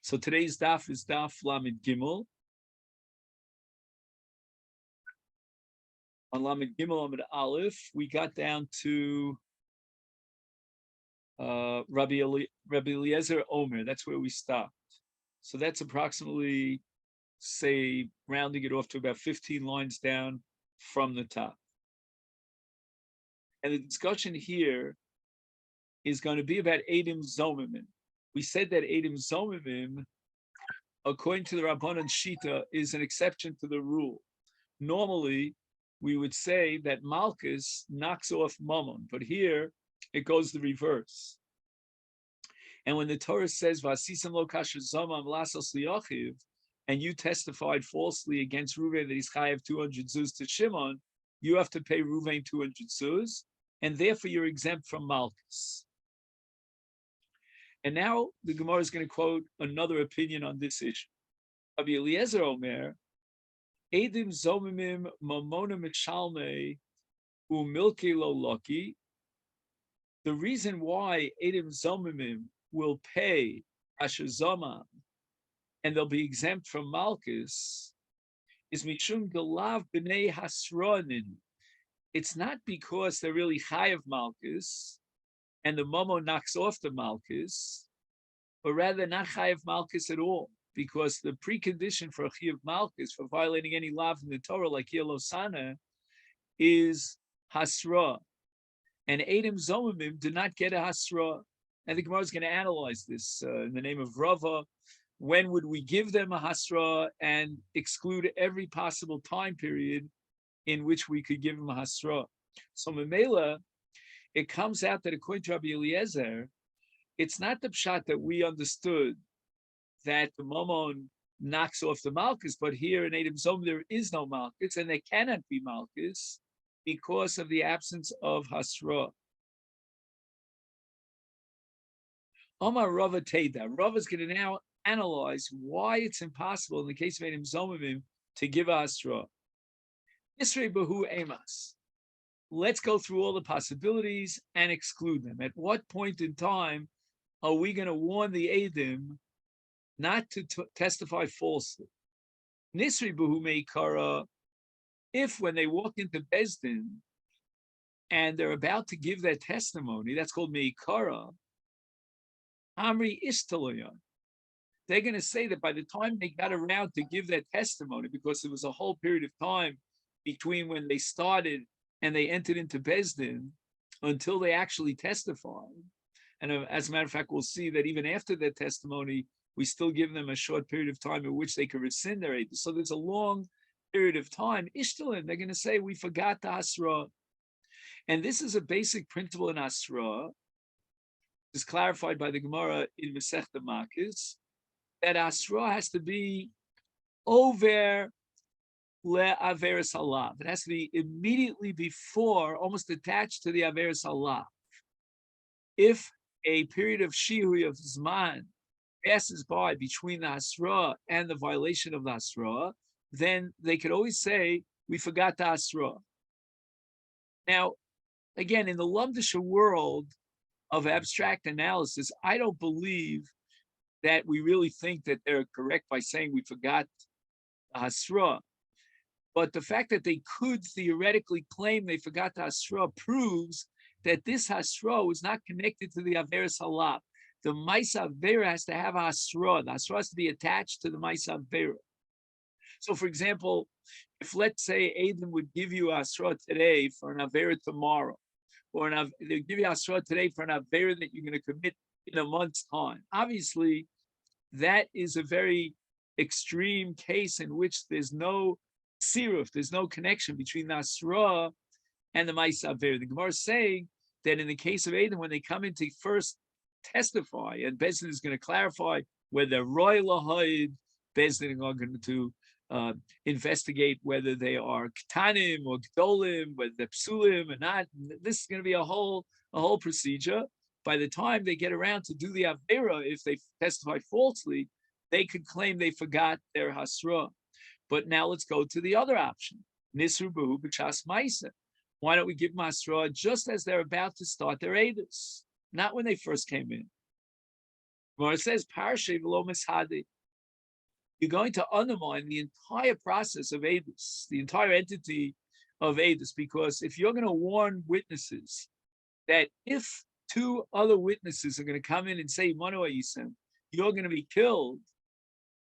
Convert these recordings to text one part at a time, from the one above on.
So today's daf is daf Lamed Gimel. On Lamed Gimel Lamed Aleph, we got down to Rabbi Eliezer Omer. That's where we stopped. So that's approximately, say, rounding it off to about 15 lines down from the top. And the discussion here is going to be about Eidim Zomimim. We said that Eidim Zomimim, according to the Rabbanan Shita, is an exception to the rule. Normally, we would say that Malchus knocks off Mammon, but here it goes the reverse. And when the Torah says, "Vasisam lo kasher zomam lasos liyachiv," and you testified falsely against Reuven that he's chayav 200 zuz to Shimon, you have to pay Reuven 200 zuz, and therefore you're exempt from Malchus. And now the Gemara is going to quote another opinion on this issue. Rabbi Eliezer Omer, Eidim zomimim mamona michalme umilke lo loki. The reason why Eidim zomimim will pay asher zomam and they'll be exempt from Malchus is mishum gelav b'nei hasronin. It's not because they're really chayav Malchus and the momo knocks off the Malchus, but rather not chayav Malchus at all, because the precondition for a chayav Malchus, for violating any law in the Torah like Yelosana, is hasra. And Eidim Zomimim did not get a hasra. And the Gemara is going to analyze this in the name of Rava. When would we give them a hasra and exclude every possible time period in which we could give them a hasra? So Memela, it comes out that according to Rabbi Eliezer, it's not the pshat that we understood that the Mammon knocks off the Malchus, but here in Eidim Zomim there is no Malchus, and there cannot be Malchus because of the absence of hasra. Omar Rava Teda. Rava is going to now analyze why it's impossible in the case of Eidim Zomimim to give a hasra. Isrei Bahu Emas. Let's go through all the possibilities and exclude them. At what point in time are we going to warn the Eidim not to testify falsely? Nisri Bahu Meikara. If when they walk into Bezdin and they're about to give their testimony, that's called Meikara, Amri Istalayan. They're going to say that by the time they got around to give their testimony, because there was a whole period of time between when they started and they entered into Bezdin until they actually testified. And as a matter of fact, we'll see that even after their testimony, we still give them a short period of time in which they could rescind their aid. So there's a long period of time. Ishtalim, they're going to say, we forgot the Asra. And this is a basic principle in Asra. It's clarified by the Gemara in Masechet Makis, that Asra has to be over le'averes halav. It has to be immediately before, almost attached to the averes halav. If a period of shihui of zman passes by between the Asra and the violation of the Asra, then they could always say, we forgot the Asra. Now, again, in the Lumdisha world of abstract analysis, I don't believe that we really think that they're correct by saying we forgot the Hasra. But the fact that they could theoretically claim they forgot the Hasra proves that this Hasra was not connected to the Averes Halab. The Maisa Avera has to have a Hasra. The Hasra has to be attached to the Maisa Avera. So, for example, if let's say Aidan would give you a Hasra today for an Avera tomorrow, or they give you a Hasra today for an Avera that you're going to commit in a month's time. Obviously, that is a very extreme case in which there's no siruf, there's no connection between the Hasra and the Maisa Avera. The Gemara is saying that in the case of Aidan, when they come in to first testify, and Bezdin is going to clarify whether Roy Lahaid, Bezdin are going to investigate whether they are Ketanim or Gdolim, whether they're Psulim or not. This is going to be a whole procedure. By the time they get around to do the Avera, if they testify falsely, they could claim they forgot their Hasra. But now let's go to the other option. Nisru Bahu B'Chas Maisa. Why don't we give them Hasra just as they're about to start their Eidos, not when they first came in? Gemara says, Parshe v'lo mishadi. You're going to undermine the entire process of Edus, the entire entity of Edus, because if you're going to warn witnesses that if two other witnesses are going to come in and say, Manu Yisem, you're going to be killed,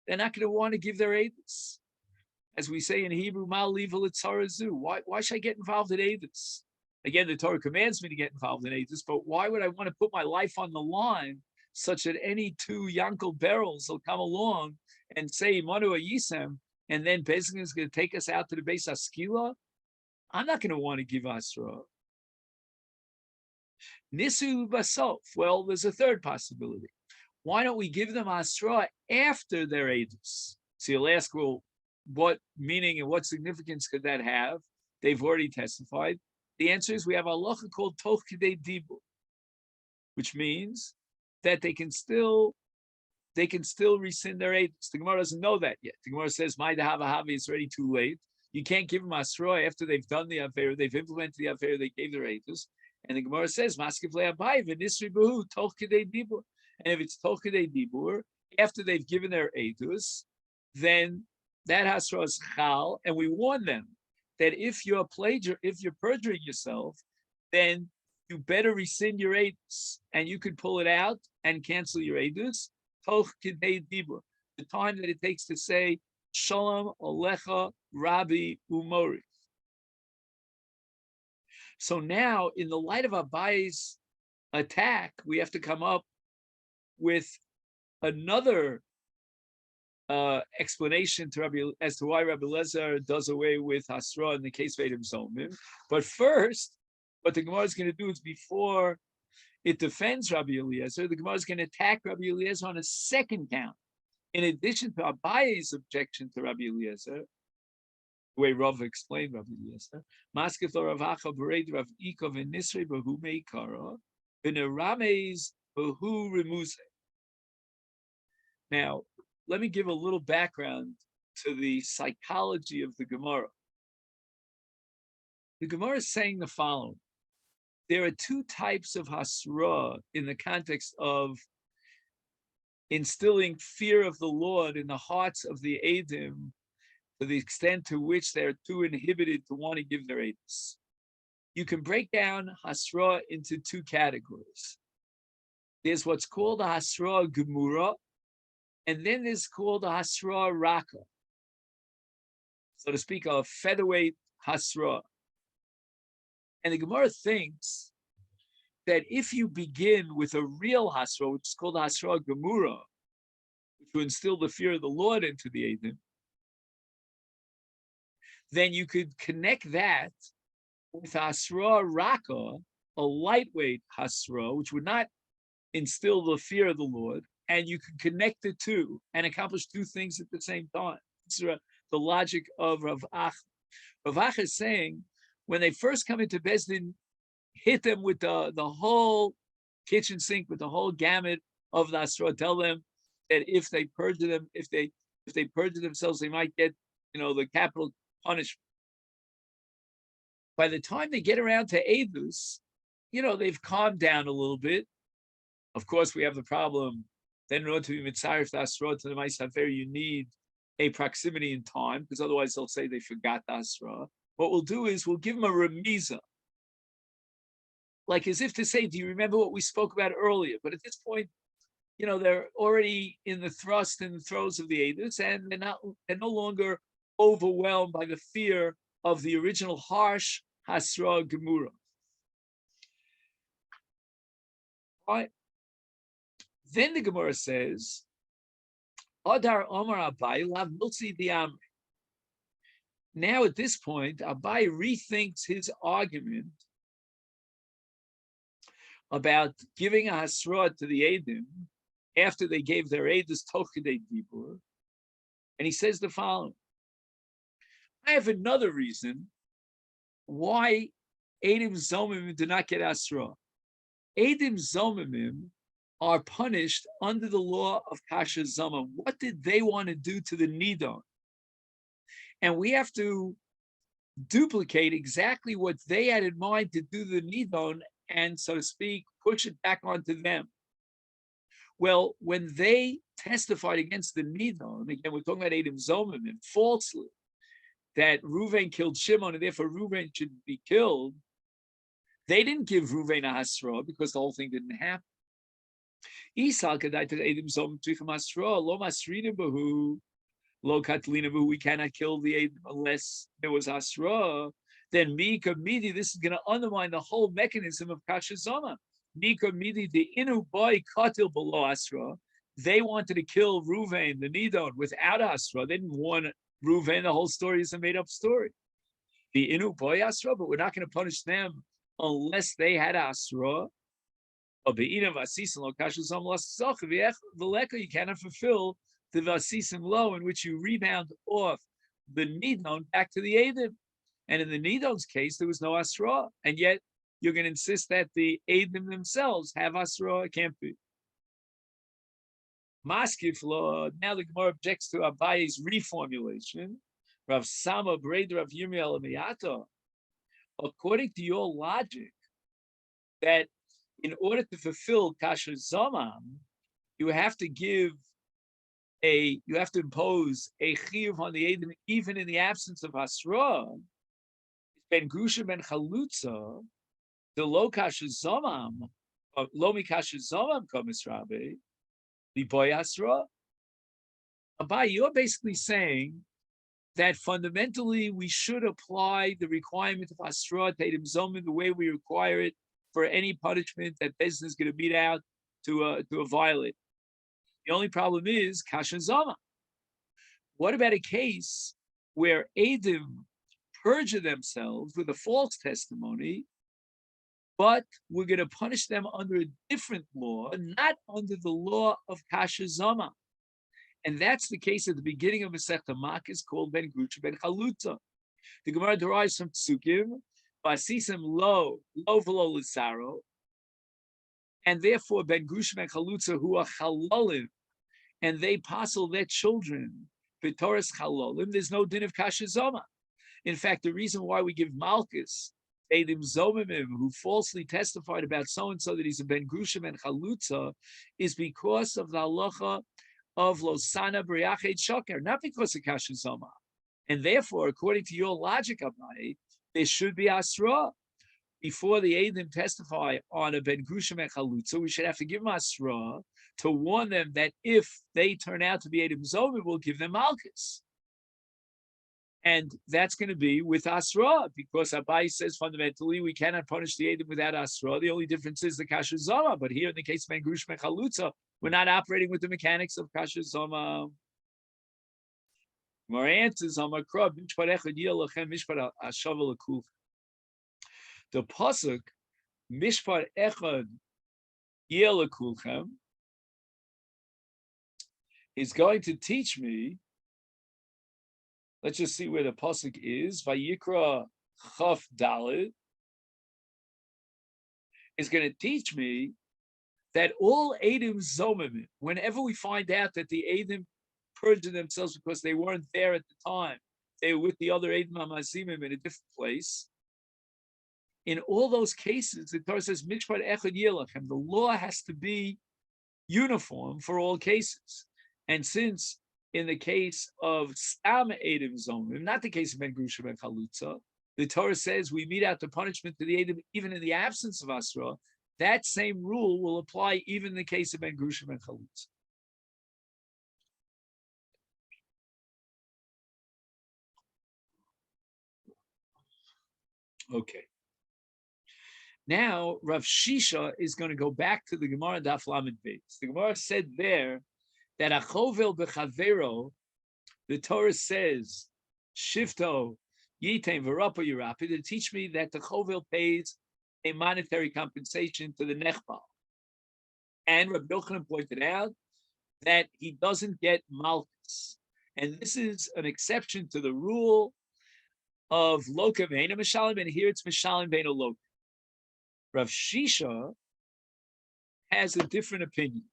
they're not going to want to give their Edus. As we say in Hebrew, why should I get involved in Edus? Again, the Torah commands me to get involved in Edus, but why would I want to put my life on the line such that any two Yankel barrels will come along and say, Manu Yisem, and then basically is going to take us out to the base Askila? I'm not going to want to give Asra. Nisu Basof. Well, there's a third possibility. Why don't we give them Asra after their Edus? So you'll ask, well, what meaning and what significance could that have? They've already testified. The answer is we have a halacha called Toch Kidei Dibur, which means that they can still rescind their Edus. The Gemara doesn't know that yet. The Gemara says, "My Dahava it's already too late. You can't give them Asra after they've done the affair, they've implemented the affair, they gave their Edus." And the Gemara says, "Maskif le'abai v'nisri behu Toch Kidei Dibur." And if it's Toch Kidei Dibur, after they've given their Edus, then that Hasra is chal, and we warn them that if you're perjuring yourself, then you better rescind your edus, and you could pull it out and cancel your edus. Toch kidei dibur, the time that it takes to say Shalom Alecha Rabbi Umori. So now, in the light of Abai's attack, we have to come up with another explanation to Rabbi as to why Rabbi Lezer does away with Hasra in the case of Edom Zomim. But first, what the Gemara is going to do is before it defends Rabbi Eliezer, the Gemara is going to attack Rabbi Eliezer on a second count. In addition to Abaye's objection to Rabbi Eliezer, the way Rav explained Rabbi Eliezer, Maskef lo Ravacha Bered Rav Ikov and Nisrei Behu Meikara, Benerames Behu Remuse. Now, let me give a little background to the psychology of the Gemara. The Gemara is saying the following. There are two types of Hasra in the context of instilling fear of the Lord in the hearts of the Eidim to the extent to which they're too inhibited to want to give their Eidos. You can break down Hasra into two categories. There's what's called a Hasra Gemura, and then there's called a Hasra Raka, so to speak, a featherweight Hasra. And the Gemara thinks that if you begin with a real Hasra, which is called Hasra Gemura, which will instill the fear of the Lord into the Eidim, then you could connect that with Hasra Raka, a lightweight Hasra, which would not instill the fear of the Lord, and you can connect the two and accomplish two things at the same time. This is the logic of Rav Ach. Rav Ach is saying, when they first come into Bezdin, hit them with the whole kitchen sink, with the whole gamut of the Asra. Tell them that if they perjure them, if they perjure themselves, they might get, the capital punishment. By the time they get around to Edus, they've calmed down a little bit. Of course, we have the problem. Then in order to be mitzaref the Asra to the Ma'is Hafer, you need a proximity in time, because otherwise they'll say they forgot the Asra. What we'll do is we'll give them a remiza, like as if to say, do you remember what we spoke about earlier? But at this point, they're already in the thrust and the throes of the Edus, and they're no longer overwhelmed by the fear of the original harsh Hasra Gemura. Right? Then the Gemara says, Adar Omar Abai Lav Miltzi Diamri. Now at this point, Abai rethinks his argument about giving a Hasra to the Eidim after they gave their Eidos Toch Kidei Dibur, and he says the following. I have another reason why Eidim Zomimim do not get Hasra. Eidim Zomimim are punished under the law of Kasha Zoma. What did they want to do to the Nidon? And we have to duplicate exactly what they had in mind to do the Nidon and, so to speak, push it back onto them. Well, when they testified against the Nidon, and again, we're talking about Edom Zomim, falsely, that Reuven killed Shimon, and therefore Reuven should be killed, they didn't give Reuven a Hasra because the whole thing didn't happen. Esau kedaited Edom Zomim Tzrichim Hasra, lo masrinim bahu, lo katlina bahu, we cannot kill the Edom unless there was Hasra. Then Mika Midi, this is going to undermine the whole mechanism of Kasha Zoma. Mika Midi, the inu boy katil below Asra. They wanted to kill Reuven, the Nidon, without Asra. They didn't want Reuven. The whole story is a made-up story. The inu boy Asra, but we're not going to punish them unless they had Asra. You cannot fulfill the Vasisim law in which you rebound off the Nidon back to the Edom. And in the Nidon's case, there was no Asra. And yet, you're going to insist that the Edom themselves have Asra. It can't be. Maskif law, now the Gemara objects to Abaye's reformulation. Rav Sama Breder of Yomi Alamiyato. According to your logic, that in order to fulfill Kasher Zomam, you have to impose a chiyuv on the Edom even in the absence of Asra. Ben Grusha ben Chalutza, the lo kasher zomam, lo mi kasher zomam komis Rabbi, the boy Asra. Abai, you're basically saying that fundamentally we should apply the requirement of Asra to Edom Zomim the way we require it for any punishment that business is going to beat out to a violate. The only problem is kasher zomam. What about a case where Edom perjure themselves with a false testimony, but we're going to punish them under a different law, not under the law of Kasher Zoma. And that's the case at the beginning of Masechet Makos called Ben Grusha ben Chalutza. The Gemara derives from Tzukim, Vasisim lo v'lo l'saro, and therefore Ben Grusha ben Chalutza who are chalalim, and they passel their children, b'toras chalalim, there's no din of Kasher Zoma. In fact, the reason why we give Malchus, Edom Zomimim, who falsely testified about so-and-so that he's a Ben Grusha ben Chalutza, is because of the halacha of Losana Briachet Shoker, not because of Kasher Zoma. And therefore, according to your logic, Abai, there should be Asra. Before the Edom testify on a Ben Grusha ben Chalutza, we should have to give them Asra to warn them that if they turn out to be Edom Zomim, we'll give them Malchus. And that's going to be with Asra, because Abai says fundamentally we cannot punish the Edom without Asra. The only difference is the Kasher Zoma. But here in the case of Ben Grusha ben Chalutza, we're not operating with the mechanics of Kasher Zoma. More answers on my crop. The pasuk Mishpat Echad Yelakulchem is going to teach me. Let's just see where the pasuk is. Vayikra Chaf Dalet is going to teach me that all Edom Zomim, whenever we find out that the Edom purged themselves because they weren't there at the time, they were with the other Edom Amazimim in a different place. In all those cases, the Torah says Mishpat Echad Yelachem. The law has to be uniform for all cases, and since in the case of Stam Edom Zomim, not the case of Ben Grusha ben Chalutza, the Torah says we mete out the punishment to the Edom even in the absence of Asra. That same rule will apply even in the case of Ben Grusha ben Chalutza. Okay. Now, Rav Shisha is going to go back to the Gemara Daf Lamed Beis. The Gemara said there that Achovel Bechavero, the Torah says, Shifto Yitain V'Rapa Yirapi, to teach me that the Chovel pays a monetary compensation to the Nechbal. And Rabbi Yochanan pointed out that he doesn't get Malchus. And this is an exception to the rule of Loka Veina Mishalim, and here it's Mishalim Veina Loka. Rav Shisha has a different opinion.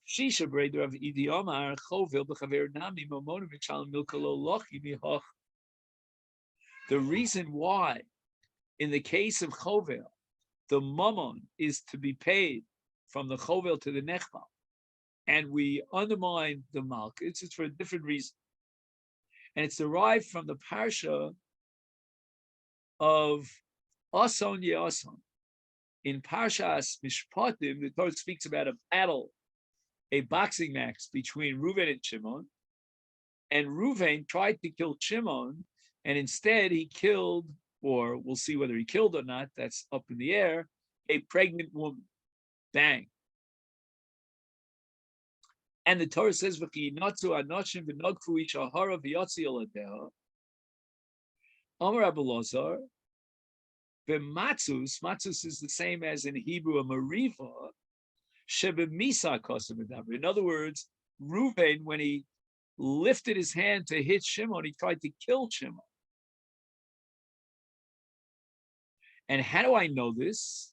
Shisha breder of Idiomar Chovel b'chaver nami mamonu mishalim milkalo lochi mihoch. The reason why, in the case of Chovel, the mammon is to be paid from the chovel to the nechmal, and we undermine the malchus, it's for a different reason. And it's derived from the parsha of Ason Yeason. In Parshas Mishpatim, the Torah speaks about a battle, a boxing match between Reuven and Shimon. And Reuven tried to kill Shimon, and instead he killed, or we'll see whether he killed or not, that's up in the air, a pregnant woman. Bang. And the Torah says, Amar Abelazar, matzus is the same as in Hebrew a mariva, shebemisa kosim. In other words, Reuven, when he lifted his hand to hit Shimon, he tried to kill Shimon. And how do I know this?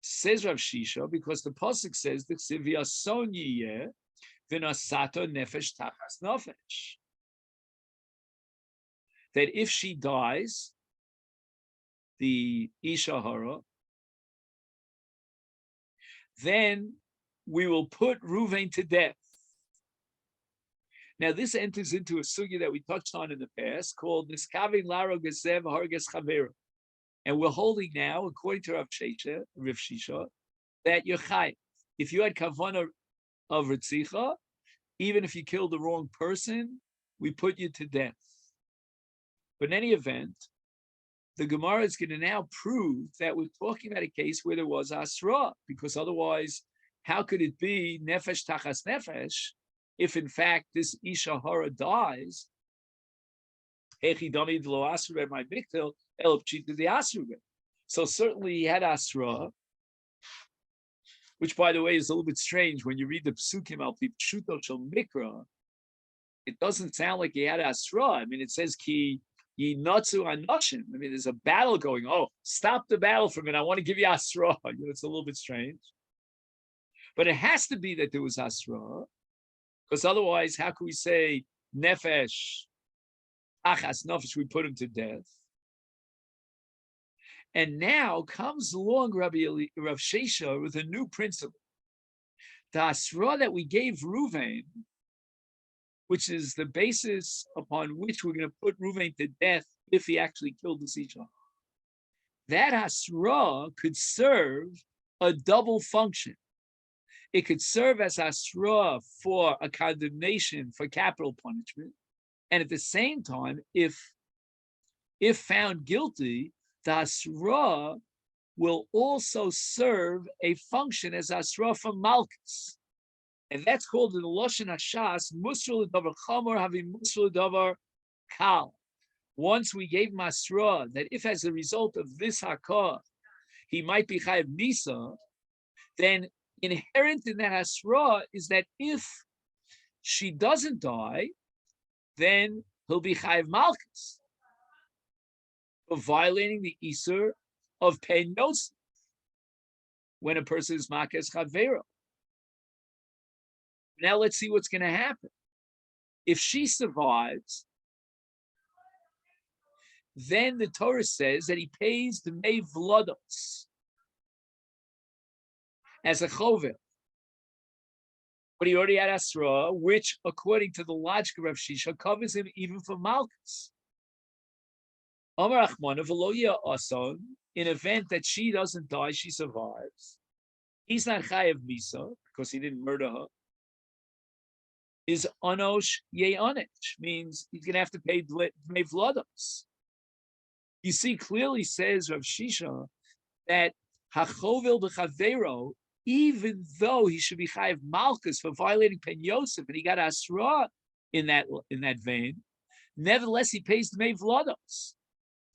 Says Rav Shisha, because the pasuk says the ksivia son yiyeh v'nasato nefesh tachas nefesh. That if she dies, the Isha Hara, then we will put Reuven to death. Now, this enters into a sugya that we touched on in the past called Niskavin Laro Gezev Harges Chavera. And we're holding now, according to Rav Shisha, that you're chayv. If you had kavanah of Ritzicha, even if you killed the wrong person, we put you to death. But in any event, the Gemara is going to now prove that we're talking about a case where there was asra, because otherwise, how could it be nefesh tachas nefesh if in fact this Isha Hara dies? So certainly he had asra, which by the way is a little bit strange when you read the psukim al pi pshuto shel mikra. It doesn't sound like he had asra. I mean, it says ki yinatzu anoshim. I mean, there's a battle going. Oh, stop the battle for a minute. I want to give you asra. It's a little bit strange, but it has to be that there was asra, because otherwise, how can we say nefesh achas nefesh? We put him to death. And now comes along Rav Shesha with a new principle. The asra that we gave Reuven, which is the basis upon which we're going to put Reuven to death if he actually killed the Isha. That asra could serve a double function. It could serve as asra for a condemnation for capital punishment, and at the same time, if found guilty, the asra will also serve a function as asra for malchus. And that's called in the Lashon Hashas, Musr l'davar chamor having Musr l'davar kal. Once we gave Masra that if as a result of this hakah, he might be chayav misa, then inherent in that Asra is that if she doesn't die, then he'll be chayav malchus for violating the Isur of Pen Yosef when a person is makes chavero. Now let's see what's going to happen. If she survives, then the Torah says that he pays the Mei Vlados as a chovel. But he already had Asra, which, according to the logic of Rav Shisha, covers him even for Malchus. Amar Achmana v'lo ason, in event that she doesn't die, she survives. He's not chayav misa because he didn't murder her. Is anosh ye'anich, means he's going to have to pay Dmei Vlados. You see, clearly says Rav Shisha that hachovel b'chavero, even though he should be chayav malchus for violating Pen Yosef, and he got asra in that vein, nevertheless he pays Dmei Vlados.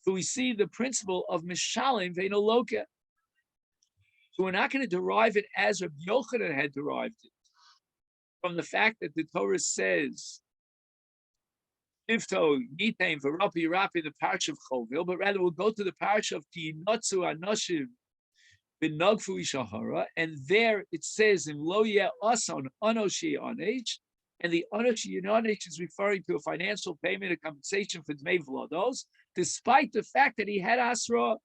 So we see the principle of mishalim ve'ino loka. So we're not going to derive it as Rabbi Yochanan had derived it from the fact that the Torah says Tifto Yitain v'Rapi Rapi, the parish of Chovil, but rather we'll go to the parish of Ki Notzu Anoshim B'Nogfu Ishahara, and there it says in Lo Yeh Ason Anoshi Anech, and the Anoshi Anech is referring to a financial payment, a compensation for Dmei Vlados, despite the fact that he had Asra.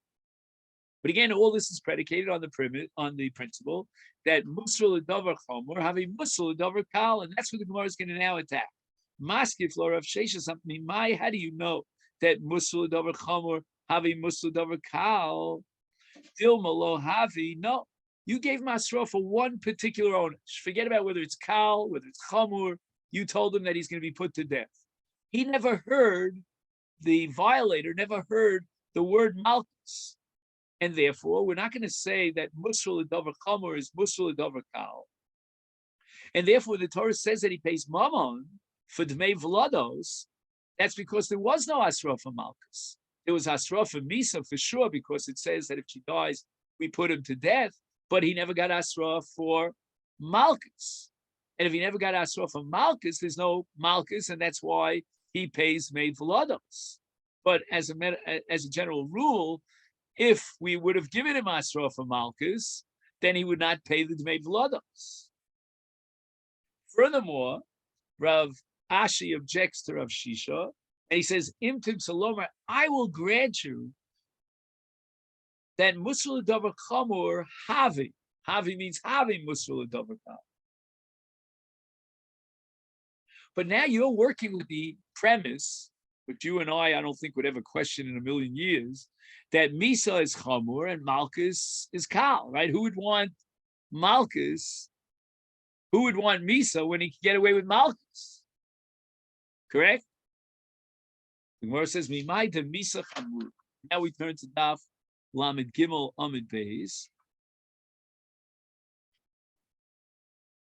But again, all this is predicated on the principle that Musul Davar Chomer have a Musul Davar Kal, and that's what the Gemara is going to now attack. Maskif Lor of Shesha something. How do you know that Musul Davar Chomer have a Musul Davar Kal? Dilma Lo Havi. No, you gave Masra for one particular owner. Forget about whether it's Kal, whether it's Chomur. You told him that he's going to be put to death. He never heard, the violator never heard the word Malchus. And therefore, we're not going to say that Musul Davar Chomur is Musul Davar Kal. And therefore, the Torah says that he pays Mammon for Dmei Vlados. That's because there was no Asra for Malchus. There was Asra for Misa for sure, because it says that if she dies, we put him to death. But he never got Asra for Malchus. And if he never got Asra for Malchus, there's no Malchus, and that's why he pays Dmei Vlados. But as a general rule, if we would have given him Asra for Malchus, then he would not pay the Dmei Vlados. Furthermore, Rav Ashi objects to Rav Shisha, and he says, Imtim Salomer, I will grant you that Musul Davar Chamur Havi. Havi means having Musul Davar Chamur. But now you're working with the premise, which you and I don't think would ever question in a million years, that Misa is Chamur and Malchus is Kal, right? Who would want Malchus? Who would want Misa when he could get away with Malchus? Correct? The Gemara says, Mimai de Misa Chamur. Now we turn to Daf Lamed Gimel Amid Beis.